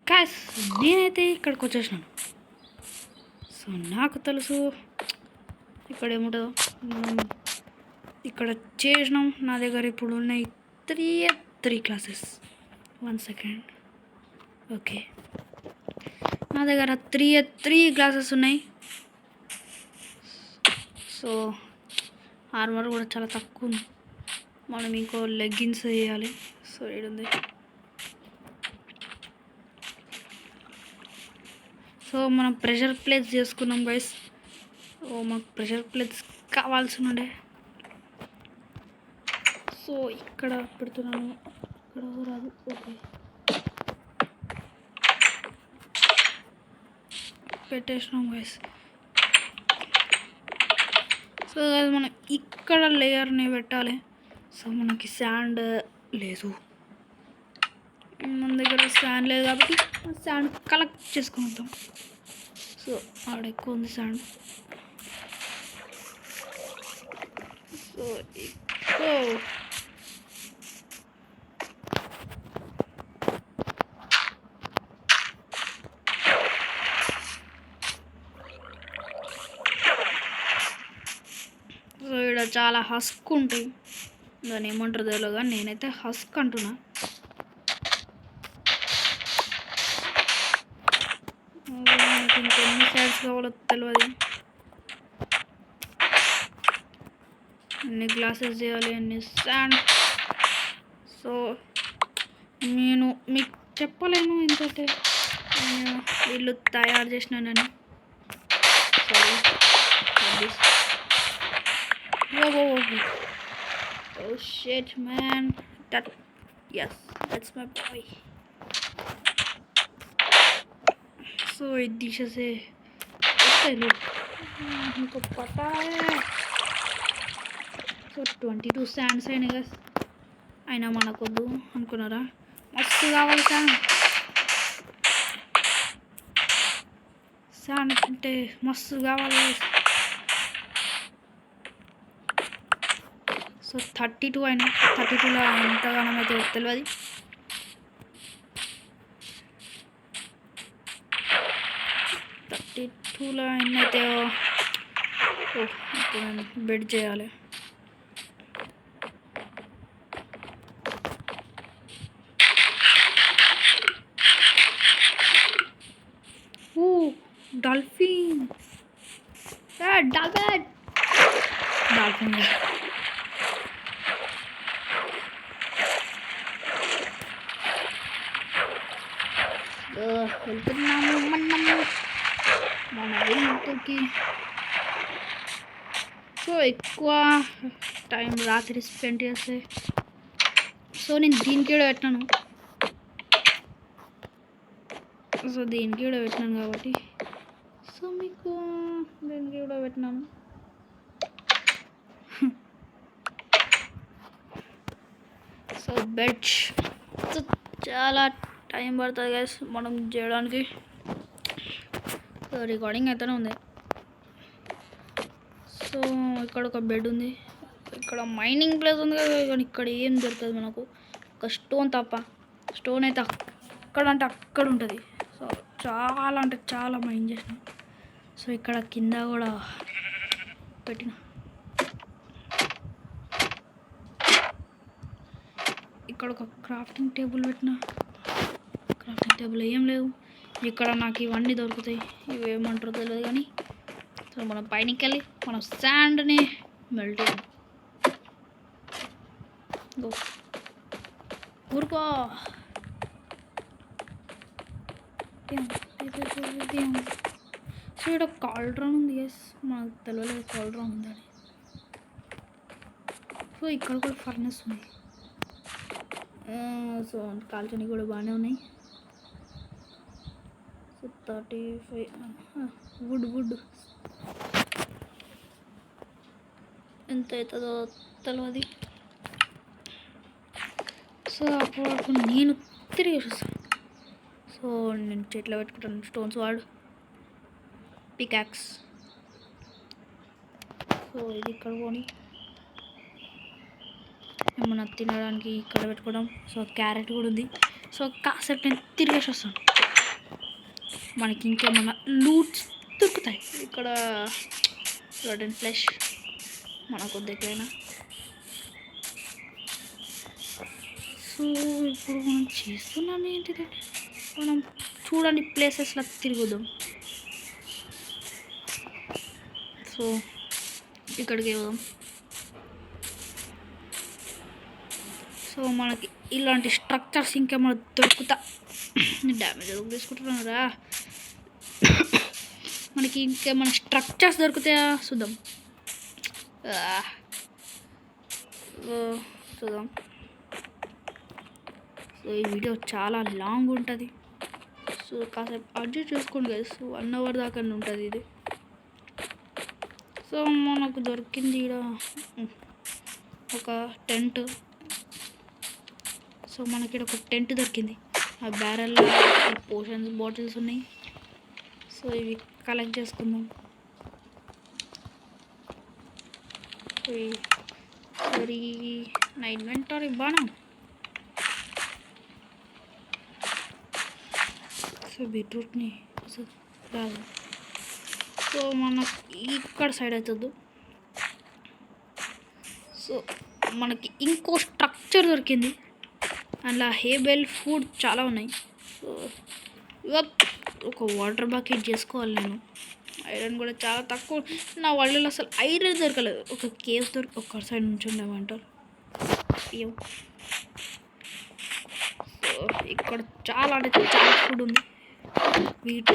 Guys నేనైతే ఇక్కడికి వచ్చేసినాను. So నాకు తెలుసు ఇక్కడ ఏముంటుందో. మనం ఇక్కడ చేసినాం. నా దగ్గర ఇప్పుడు ఉన్నాయి త్రీ క్లాసెస్. 1 సెకండ్. ఓకే, నా దగ్గర త్రీ క్లాసెస్ ఉన్నాయి. సో ఆర్మర్ కూడా చాలా తక్కువ ఉంది. మనం ఇంకో లెగ్గిన్స్ వేయాలి. సో ఏడుంది. సో మనం ప్రెషర్ ప్లేట్స్ చేసుకున్నాం గైస్. సో మాకు ప్రెషర్ ప్లేట్స్ కావాల్సి ఉండే. సో ఇక్కడ పెడుతున్నాను. ఇక్కడ రాదు. Okay, పెట్టేసినాం guys. సో మనం ఇక్కడ లేయర్ని పెట్టాలి. సో మనకి శాండ్ లేదు, మన దగ్గర శాండ్ లేదు కాబట్టి శాండ్ కలెక్ట్ చేసుకుంటాం. సో ఆడ ఎక్కువ ఉంది శాండ్. సో సో ఇక్కడ చాలా హస్క్ ఉంటాయి. దాన్ని ఏమంటారు తెలియదు కానీ నేనైతే హస్క్ అంటున్నా. ఇంకెన్ని సైడ్స్ కావాలో తెలియదు. ఎన్ని గ్లాసెస్ చేయాలి, ఎన్ని శాండ్. సో నేను మీకు చెప్పలేను ఏంటంటే నేను ఇల్లు తయారు చేసినానని. Sorry. Oh shit, man. Yes, that's my boy. So it dishes है. चलो हमको पता है. So 22 sands है निगस. అయినా మనకొద్దు అనుకున్నారా? మస్తు కావాలి శాండ్ అంటే మస్తు కావాలి. సో 32 అయినా 32లో ఎంతగానో అయితే తెలియదు. టూలో ఎన్నైతే బెడ్ చేయాలి. డాల్ఫిన్ డాల్ఫిన్ వెళ్తున్నాము మన ఇంటికి. సో ఎక్కువ టైం రాత్రి స్పెండ్ చేస్తే సో నేను దీనికి కూడా పెట్టినాను. సో దీనికి కూడా పెట్టినాను కాబట్టి సో మీకు దీనికి కూడా పెట్టినాను. సో బెడ్స్ సో చాలా టైం పడుతుంది గైస్ మనం చేయడానికి. సో రికార్డింగ్ అయితేనే ఉంది. సో ఇక్కడ ఒక బెడ్ ఉంది, ఇక్కడ మైనింగ్ ప్లేస్ ఉంది కదా, కానీ ఇక్కడ ఏం దొరుకుతుంది మనకు ఒక స్టోన్ తప్ప. స్టోన్ అయితే అక్కడ అంటే అక్కడ ఉంటుంది. సో చాలా అంటే చాలా మైన్ చేసిన. సో ఇక్కడ కింద కూడా పెట్టిన. ఇక్కడ ఒక క్రాఫ్టింగ్ టేబుల్ పెట్టిన. క్రాఫ్టింగ్ టేబుల్ ఏం లేవు. ఇక్కడ నాకు ఇవన్నీ దొరుకుతాయి, ఇవి ఏమంటారో తెలియదు కానీ. సో మనం పైనకి వెళ్ళి మనం శాండ్ని మెల్ట్ చేయాలి. ఊరుకో. సో ఇక్కడ కాల్డ్రాన్ ఉంది. ఎస్ మాకు తెలియలేదు కాల్డ్రాన్ ఉందని. సో ఇక్కడ కూడా ఫర్నెస్ ఉంది. సో కాల్చని కూడా బాగానే ఉన్నాయి. సో 35 వుడ్ ఎంత అవుతుందో తెలియదు. సో అప్పుడు నేను తిరిగి చూస్తాను. సో నేను చెట్లో పెట్టుకుంటాను స్టోన్స్ వాడు పికాక్స్. సో ఇది ఇక్కడ పోని ఏమన్నా తినడానికి ఇక్కడ పెట్టుకోవడం. సో క్యారెట్ కూడా ఉంది. సో కాసేపు నేను తిరిగేసి వస్తాను. మనకి ఇంకేమన్నా లూట్స్ దొరుకుతాయి ఇక్కడ. రోడెన్ ఫ్లెష్ మనకు దగ్గరైనా. సో ఇప్పుడు మనం చేస్తున్నాం ఏంటిది, మనం చూడండి ప్లేసెస్లో తిరుగుదాం. సో ఇక్కడికి వెళ్దాం. సో మనకి ఇలాంటి స్ట్రక్చర్స్ ఇంకేమైనా దొరుకుతా. డ్యామేజ్ ఎందుకు తీసుకుంటున్నారా? మనకి ఇంకేమైనా స్ట్రక్చర్స్ దొరుకుతాయా చూద్దాం. చూద్దాం. సో ఈ వీడియో చాలా లాంగ్ ఉంటుంది. సో కాసేపు అడ్జస్ట్ చేసుకోండి కదా. సో 1 hour దాకా ఉంటుంది ఇది. సో మనకు దొరికింది ఇక్కడ ఒక టెంట్. సో మనకి ఇక్కడ ఒక టెంట్ దొరికింది. ఆ బ్యారెల్లో పోషన్స్ బాటిల్స్ ఉన్నాయి. సో ఇవి కలెక్ట్ చేసుకుందాం. సరే నా ఇన్వెంటరీ బాగా. సో బీట్రూట్ని రాదు. సో మనకి ఇక్కడ సైడ్ అవుతుంది. సో మనకి ఇంకో స్ట్రక్చర్ దొరికింది. అందులో హేబెల్ ఫుడ్ చాలా ఉన్నాయి. సో ఒక వాటర్ బకెట్ చేసుకోవాలి నేను. ఐరన్ కూడా చాలా తక్కువ. నా వాళ్ళలో అసలు ఐరన్ దొరకలేదు. ఒక కేవ్స్ ఒక సైడ్ నుంచి ఉండేమంటారు. సో ఇక్కడ చాలా అంటే చాలా ఫుడ్ ఉంది. వీట్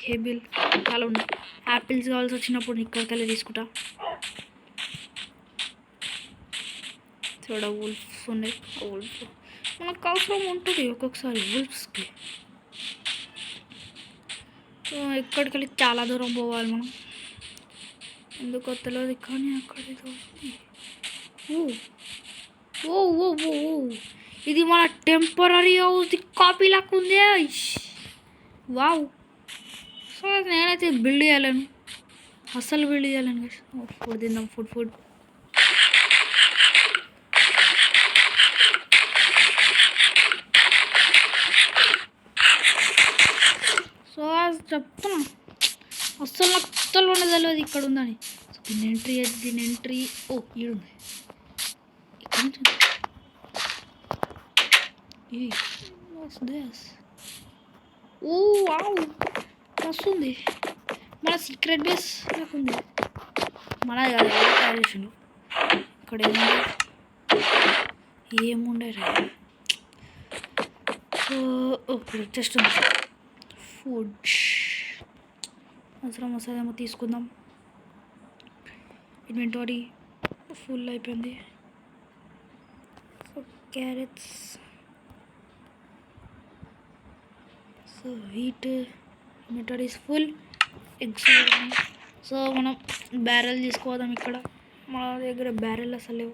హేబెల్ చాలా ఉంది. యాపిల్స్ కావాల్సి వచ్చినప్పుడు ఇక్కడికి వెళ్ళి తీసుకుంటా. చూడ వుల్ఫ్స్ ఉన్నాయి. వుల్ఫ్ మనకు అవసరం ఉంటుంది ఒక్కొక్కసారి వుల్ఫ్స్కి. సో ఇక్కడికి వెళ్ళి చాలా దూరం పోవాలి మనం. ఎందుకో తెలియదు కానీ అక్కడ ఓ ఓ ఓ ఇది మన టెంపరీ హౌస్ కాపీ లాగా ఉంది. వావ్. సో నేనైతే బిల్డ్ చేయాలను, అస్సలు బిల్డ్ చేయాలను. ఫుడ్ తిందాం. ఫుడ్ సో చెప్తున్నా అస్సలు నాకు అస్సలు తెలియదు ఇక్కడ ఉందని. సో దీని ఎంట్రీ ఓ ఈడుంది. ఇక్కడ నుంచి ఓ వావ్ వస్తుంది. మన సీక్రెట్ బేస్ ఉంది. మన తయారు చేసిండు. ఇక్కడ ఏముండే రే. సో ఇప్పుడు జస్ట్ ఫుడ్ అవసరం వస్తుందేమో తీసుకుందాం. ఇన్వెంటరీ ఫుల్ అయిపోయింది. So carrots, so wheat inventory is full. Eggs. So మనం బ్యారెల్ తీసుకోదాం. ఇక్కడ మన దగ్గర బ్యారెల్ అసలు లేవు.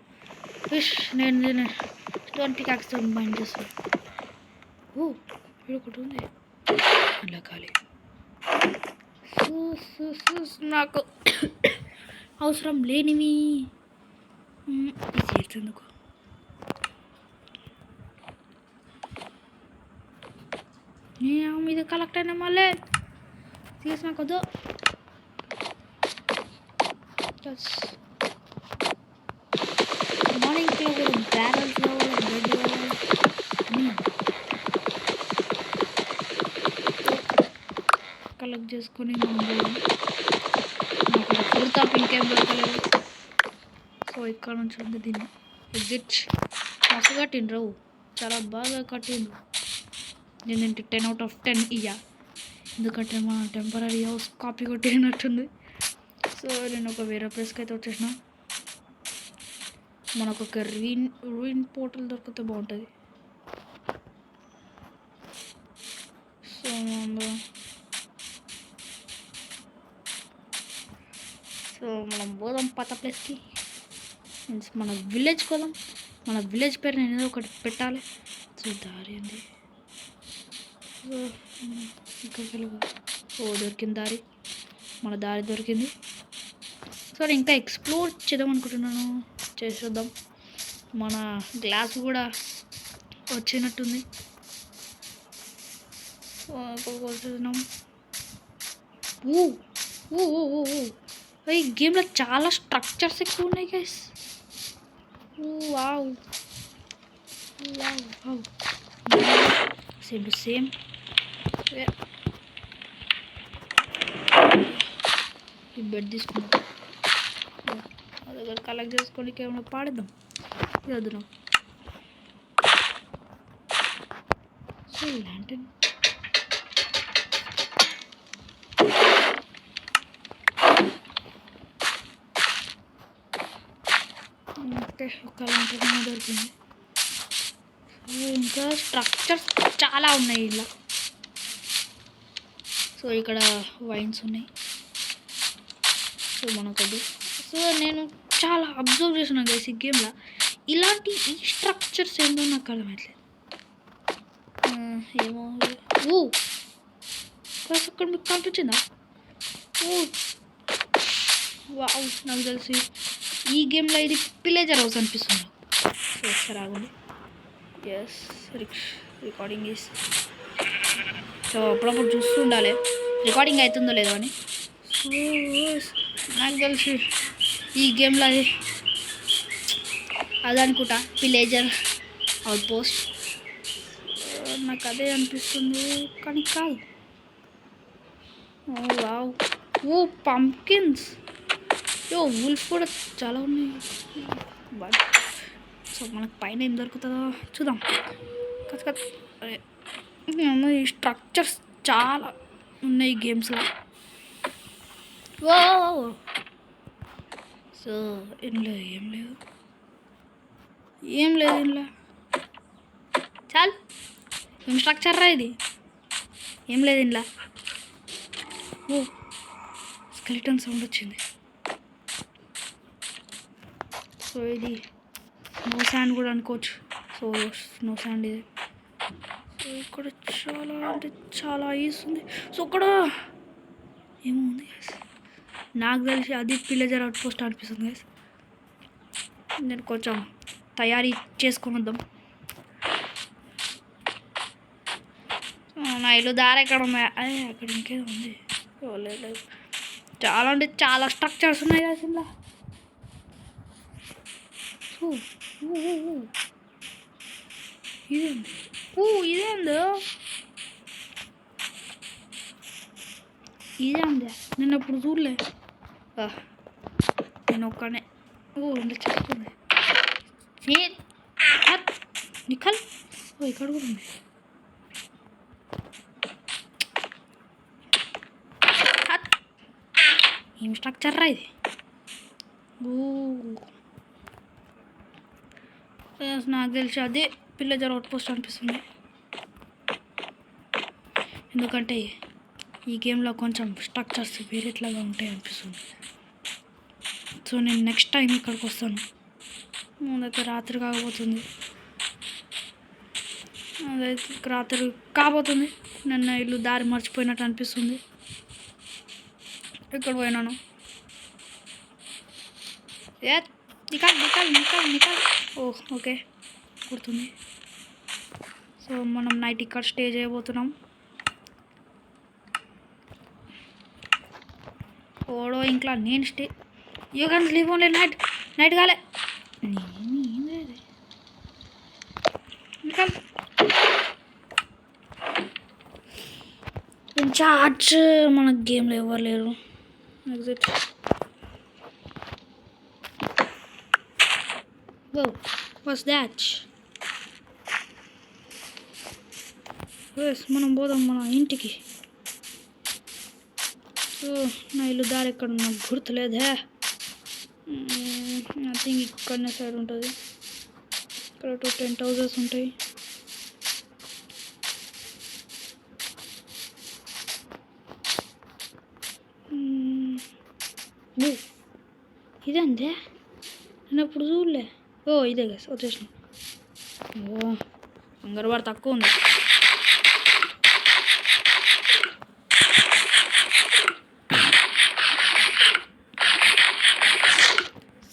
ఫిష్ నేను 20 క్యాక్స్తో మైండ్ చేస్తాను. ఓ ఇక్కడ ఒకటి ఉంది అలా ఖాళీ. నాకు అవసరం లేనివి ఎందుకు. నేను మీద కలెక్ట్ అయినా మళ్ళీ తీసిన కొద్దు. మార్నింగ్ బ్యారల్స్ కావాలి, బ్రెడ్ కావాలి. కలెక్ట్ చేసుకొని మనం ఫుల్ టాప్ ఇంకేం దొరకలేదు. సో ఇక్కడ నుంచి ఉంది దీన్ని ఎగ్జిట్. మస్తు కట్టిండ్రు, చాలా బాగా కట్టిండ్రు. నేను 10 out of 10 ఇయ్యా. ఎందుకంటే మా టెంపరీ హౌస్ కాపీ కొట్టినట్టుంది. సో నేను ఒక వేరే ప్లేస్కి అయితే వచ్చేసిన. మనకు ఒక రూయిన్ పోర్టల్ దొరికితే బాగుంటుంది. సో మనం పోదాం పాత ప్లేస్కి. మీన్స్ మన విలేజ్కి పోదాం. మన విలేజ్ పేరు నేను ఏదో ఒకటి పెట్టాలి. సో దారి ఉంది. సో ఇక్కడికి వెళ్ళి దొరికింది దారి. మన దారి దొరికింది. సో ఇంకా ఎక్స్ప్లోర్ చేద్దాం అనుకుంటున్నాను. చేసేద్దాం. మన గ్లాస్ కూడా వచ్చినట్టుంది. సో ఇక్కడికి వచ్చేద్దాం. ఊ ఊ ఊ ఊ ఊ. ఈ గేమ్లో చాలా స్ట్రక్చర్స్ ఎక్కువ ఉన్నాయి guys. Wow wow wow. Same to same. ఈ బెడ్ తీసుకుందాం. మా దగ్గర కలెక్ట్ చేసుకోనికి ఏమైనా పాడేద్దాం. ఇది వద్దు నాకు. సో ల్యాంటర్న్ ఓకే, ఒక ల్యాంటర్న్ దొరికింది. ఇంకా స్ట్రక్చర్స్ చాలా ఉన్నాయి ఇలా. సో ఇక్కడ వైన్స్ ఉన్నాయి. సో మనకు సో నేను చాలా అబ్జర్వ్ చేసినాను గైస్ ఈ గేమ్లో. ఇలాంటి ఈ స్ట్రక్చర్స్ ఏంటో నాకు అర్థమవుతలేదు. ఏమో ప్లస్ అక్కడ మీకు కనిపించిందా? వావ్, నాకు తెలిసి ఈ గేమ్లో ఇది పిలేజర్ హౌస్ అనిపిస్తుంది. సో ఒకసారి ఆగండి. Yes, recording is. సో అప్పుడప్పుడు చూస్తూ ఉండాలి రికార్డింగ్ అవుతుందో లేదో అని. సో నాకు తెలిసి ఈ గేమ్లో అది అనుకుంటా పిలేజర్ అవుట్ పోస్ట్. నాకు అదే అనిపిస్తుంది కానీ కాదు. Wow, pumpkins. వూల్ఫ్ కూడా చాలా ఉన్నాయి. బట్ సో మనకు పైన ఏం దొరుకుతుందో చూద్దాం. అరే ఈ స్ట్రక్చర్స్ చాలా ఉన్నాయి గేమ్స్లో. సో ఇందులో ఏం లేదు ఇందులో. చాలు, ఏం స్ట్రక్చర్ రా ఇది? ఏం లేదు ఇందులో. స్కెలిటన్ సౌండ్ వచ్చింది. సో ఇది స్నో శాండ్ కూడా అనుకోవచ్చు. సో స్నో శాండ్ ఇది. సో ఇక్కడ చాలా అంటే చాలా ఐస్ ఉంది. సో అక్కడ ఏమో ఉంది గైస్. నాకు తెలిసి అది పిలేజర్ అవుట్ పోస్ట్ అనిపిస్తుంది గైస్. నేను కొంచెం తయారీ చేసుకొని వద్దాం. నా ఇల్లు దారి ఎక్కడ ఉన్నాయి? అదే అక్కడ ఇంకేదో ఉంది. లేదు, చాలా అంటే చాలా స్ట్రక్చర్స్ ఉన్నాయి కదా ఇలా. ఇదేంది? ఇదేంది? నేను అప్పుడు చూడలే. నేను ఒక్కనే చెప్తుంది నిఖల్. ఇక్కడ కూడా ఉంది. ఏం స్ట్రక్చర్ రా ఇది? నాకు తెలిసి అదే పిల్లజర్ అవుట్ పోస్ట్ అనిపిస్తుంది. ఎందుకంటే ఈ గేమ్లో కొంచెం స్ట్రక్చర్స్ వేరేట్లాగా ఉంటాయి అనిపిస్తుంది. సో నేను నెక్స్ట్ టైం ఇక్కడికి వస్తాను. ముందైతే రాత్రి కాకపోతుంది. అదైతే రాత్రి కాబోతుంది. నిన్న ఇల్లు దారి మర్చిపోయినట్టు అనిపిస్తుంది. ఎక్కడ పోయినాను? నికాల్. ఓకే, గుర్తుంది. సో మనం నైట్ ఇక్కడ స్టే చేయబోతున్నాం. ఓడో ఇంట్లో నేను stay. You can sleep only night కాలే. ఇన్ఛార్జ్ మన గేమ్లో ఎవరు లేరు. ఎగ్జిట్. What's that? మనం పోదాం మన ఇంటికి. సో నా ఇల్లు దారి ఎక్కడ నాకు గుర్తులేదే. ఐ థింక్ ఇక్కడనే సైడ్ ఉంటుంది. ఇక్కడ 2 టెంట్ హౌసెస్ ఉంటాయి. ఇదేందే? నేను అప్పుడు చూడలే. ఇదే కదా వచ్చేసిన. అంగన్వాడి తక్కువ ఉంది.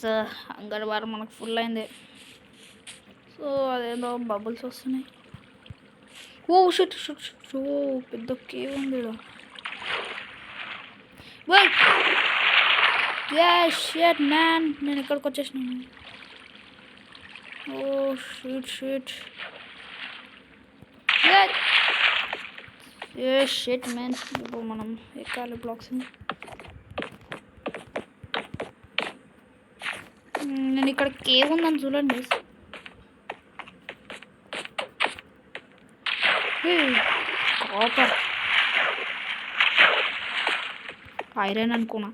సో అంగన్వాడి మనకు ఫుల్ అయింది. సో అదేదో బబుల్స్ వస్తున్నాయి. షుట్ పెద్ద కేవ్ ఉంది. షిట్ మ్యాన్, నేను ఎక్కడికి వచ్చేసినాను. Oh shit shit man. ఇప్పుడు మనం ఎక్కాలి బ్లాక్స్ని. నేను ఇక్కడ కేవ్ ఉందని చూడండి. కాపర్ ఐరన్ అనుకున్నా.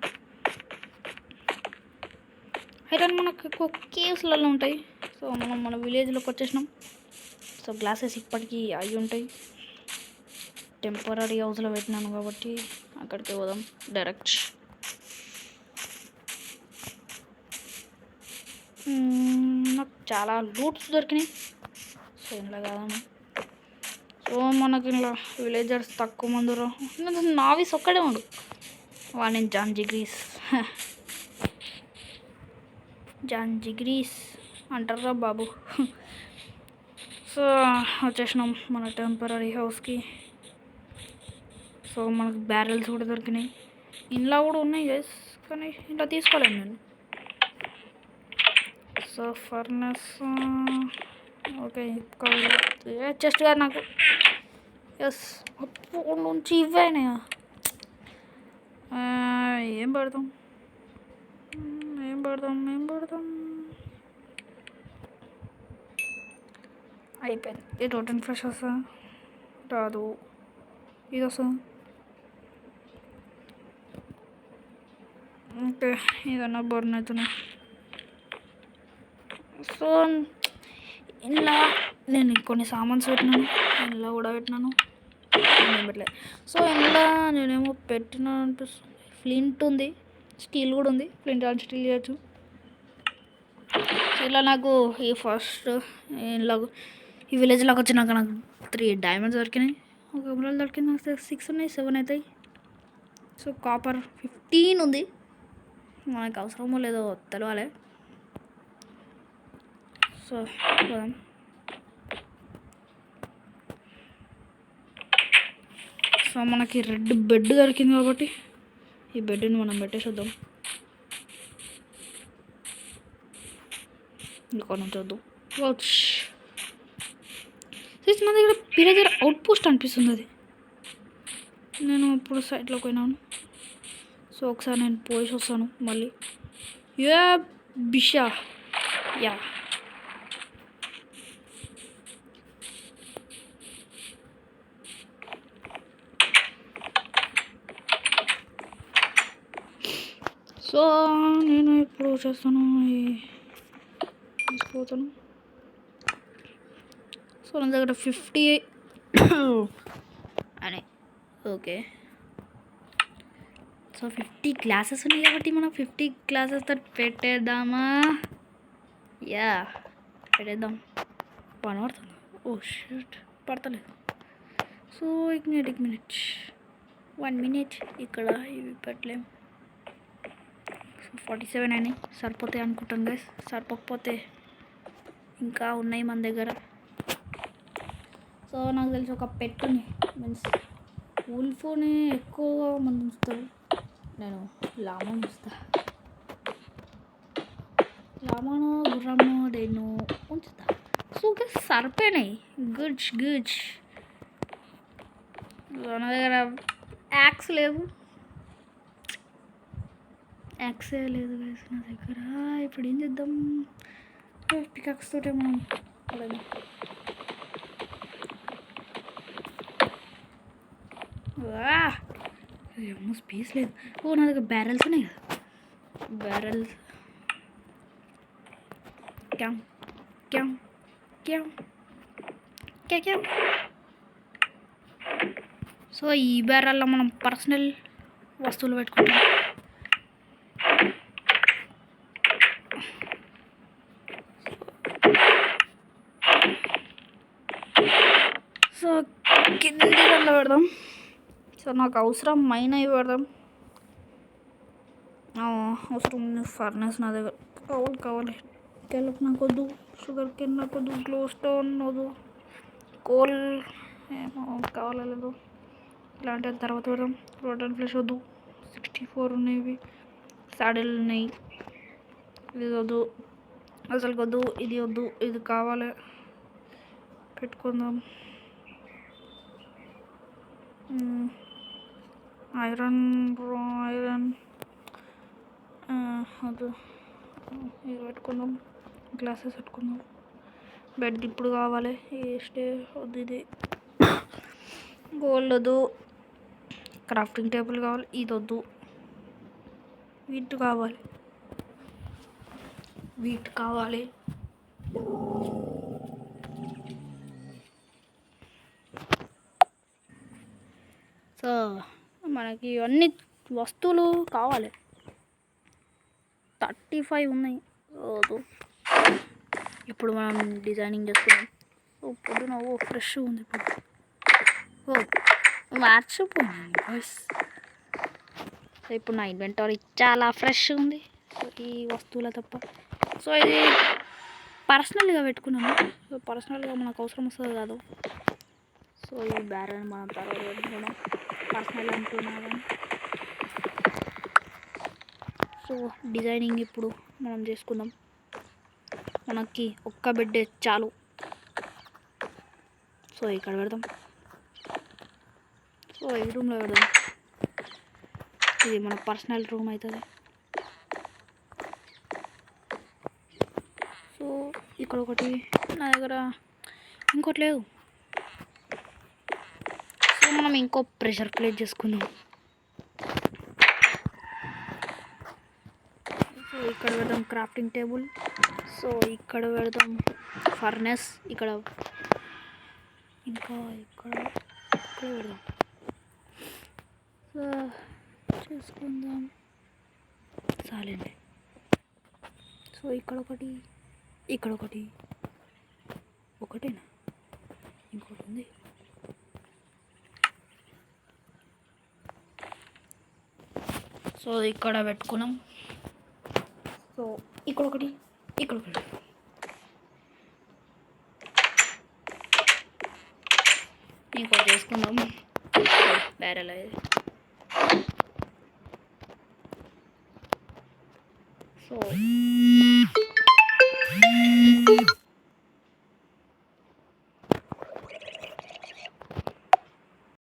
ఐరన్ మనకు ఎక్కువ కేవ్స్లలో ఉంటాయి. సో మనం మన విలేజ్లోకి వచ్చేసినాం. సో గ్లాసెస్ ఇప్పటికీ అవి ఉంటాయి. టెంపరీ హౌస్లో పెట్టినాను కాబట్టి అక్కడికి పోదాం డైరెక్ట్. నాకు చాలా లూట్స్ దొరికినాయి. సో ఇలా కాదమ్మా. సో మనకి ఇలా విలేజర్స్ తక్కువ మంది నావిస్ ఒక్కడే ఉండు. వాడిని జాన్ జిగ్రీస్ అంటారా బాబు. సో వచ్చేసినాం మన టెంపరీ హౌస్కి. సో మనకు బ్యారెల్స్ కూడా దొరికినాయి. ఇంట్లో కూడా ఉన్నాయి గైస్, కానీ ఇంట్లో తీసుకోలేను నేను. So furnace okay. చెస్ట్ గారు నాకు ఎస్ అప్పుడు నుంచి ఇవ్వైనాయా. ఏం పడతాం అయిపోయింది. ఈ రోటన్ ఫ్రెష్ వస్తా రాదు, ఇది వస్తా. ఓకే ఏదన్నా బర్న్ అవుతున్నాయి. సో ఇలా నేను కొన్ని సామాన్స్ పెట్టినాను, ఇంట్లో కూడా పెట్టినాను, పెట్టలేదు. సో ఇంట్లో నేనేమో పెట్టినా అనిపిస్తుంది. ఫ్లింట్ ఉంది, స్టీల్ కూడా ఉంది. ఫ్లింట్ అండ్ స్టీల్ చేయొచ్చు. సో ఇలా నాకు ఈ ఫస్ట్ ఇలా ఈ విలేజ్లోకి వచ్చినాక నాకు 3 డైమండ్స్ దొరికినాయి. ఒక ఎమరాల్డ్ దొరికింది. నాకు 6 ఉన్నాయి, 7 అవుతాయి. సో కాపర్ 15 ఉంది. మనకు అవసరమో లేదో తెలవాలి. సో సో మనకి రెడ్ బెడ్ దొరికింది కాబట్టి ఈ బెడ్ని మనం పెట్టేసేద్దాం. ఇంకా చూద్దాం. మన దగ్గర పిరేజర్ అవుట్ పోస్ట్ అనిపిస్తుంది. అది నేను ఇప్పుడు సైడ్లోకి పోయినాను. సో ఒకసారి నేను పోసి వస్తాను మళ్ళీ. బిషా యా సో నేను ఇప్పుడు చేస్తాను తీసుకుపోతాను. సో నా దగ్గర 50 అని ఓకే. సో 50 గ్లాసెస్ ఉన్నాయి కాబట్టి మనం 50 గ్లాసెస్ తో పెట్టేద్దామా. యా పెట్టేద్దాం. పడుతుంది. ఓ షిట్ పడతలేదు. సో ఒక మినిట్ 1 మినిట్ ఇక్కడ ఇవి పెట్టలేము. 47 అని సరిపోతాయి అనుకుంటాను గైస్. సరిపోకపోతే ఇంకా ఉన్నాయి మన దగ్గర. సో నాకు తెలిసి ఒక పెట్టుని మీన్స్ ఉల్ఫ్ని ఎక్కువగా మంది ఉంచుతారు. నేను లామా ఉంచుతా. లామాను గుర్రము నేను ఉంచుతా. సో గైస్ సరిపోయినాయి. గుడ్ నా దగ్గర యాక్స్ లేదు. యాక్సే లేదు గైస్ నా దగ్గర. ఇప్పుడు ఏం చేద్దాం. పికాక్స్ తోటే మనం ఏమో స్పేస్ లేదు. ఓ నా దగ్గర బ్యారెల్స్ ఉన్నాయి కదా. Barrels cam cam cam cam. So ఈ బ్యారెల్లో మనం పర్సనల్ వస్తువులు పెట్టుకుంటాం. సో కింది దాంట్లో పెడదాం. సో నాకు అవసరం మైన్ అవి పెడదాం. అవసరం ఫర్నెస్ నా దగ్గర కావాలి. కెలప్ నాకు వద్దు, షుగర్ కేన్ నాకు వద్దు, గ్లో స్టోన్ వద్దు, కోల్ ఏమో కావాలా లేదు, ఇలాంటి తర్వాత పెడదాం. రోటన్ ఫ్లెష్ వద్దు. 64 ఉన్నాయి, సాడల్ ఉన్నాయి. ఇది వద్దు, అసలు వద్దు, ఇది వద్దు, ఇది కావాలి, పెట్టుకుందాం. ఐరన్ ఐరన్ వద్దు, ఇది పెట్టుకుందాం. గ్లాసెస్ పెట్టుకుందాం. బెడ్ ఇప్పుడు కావాలి, స్టే వద్దు, ఇది గోల్డ్ వద్దు. క్రాఫ్టింగ్ టేబుల్ కావాలి, ఇది వద్దు. వీట్ కావాలి, వీట్ కావాలి. సో మనకి అన్ని వస్తువులు కావాలి. 35 ఉన్నాయి. ఇప్పుడు మనం డిజైనింగ్ చేసుకున్నాం. పొద్దున ఫ్రెష్ ఉంది. ఇప్పుడు మార్చిపోయింది బాయ్స్. ఇప్పుడు నా ఇన్వెంటరీ చాలా ఫ్రెష్ ఉంది, ఈ వస్తువుల తప్ప. సో ఇది పర్సనల్గా పెట్టుకున్నాము. సో పర్సనల్గా మనకు అవసరం వస్తుంది కాదు. సో ఈ బ్యారెల్ మనం తర్వాత పెట్టుకున్నాం, పర్సనల్ అంటున్నాం. సో డిజైనింగ్ ఇప్పుడు మనం చేసుకుందాం. మనకి ఒక్క బెడ్ చాలు. సో ఇక్కడ పెడదాం. సో ఈ రూమ్లో పెడదాం. ఇది మన పర్సనల్ రూమ్ అవుతుంది. సో ఇక్కడ ఒకటి, నా దగ్గర ఇంకోటి లేదు. సో మనం ఇంకో ప్రెషర్ ప్లేట్ చేసుకుందాం. సో ఇక్కడ పెడదాం క్రాఫ్టింగ్ టేబుల్. సో ఇక్కడ పెడదాం ఫర్నెస్. ఇక్కడ ఇంకా ఇక్కడ పెడదాం. సో చేసుకుందాం చాలండి. సో ఇక్కడ ఒకటి, ఇక్కడ ఒకటి, ఒకటేనా, ఇంకోటి ఉంది. సో ఇక్కడ పెట్టుకున్నాం. సో ఇక్కడ ఒకటి, ఇక్కడ ఒకటి. ఇంకోటి చేసుకుందాం. బ్యారెల్ అది. సో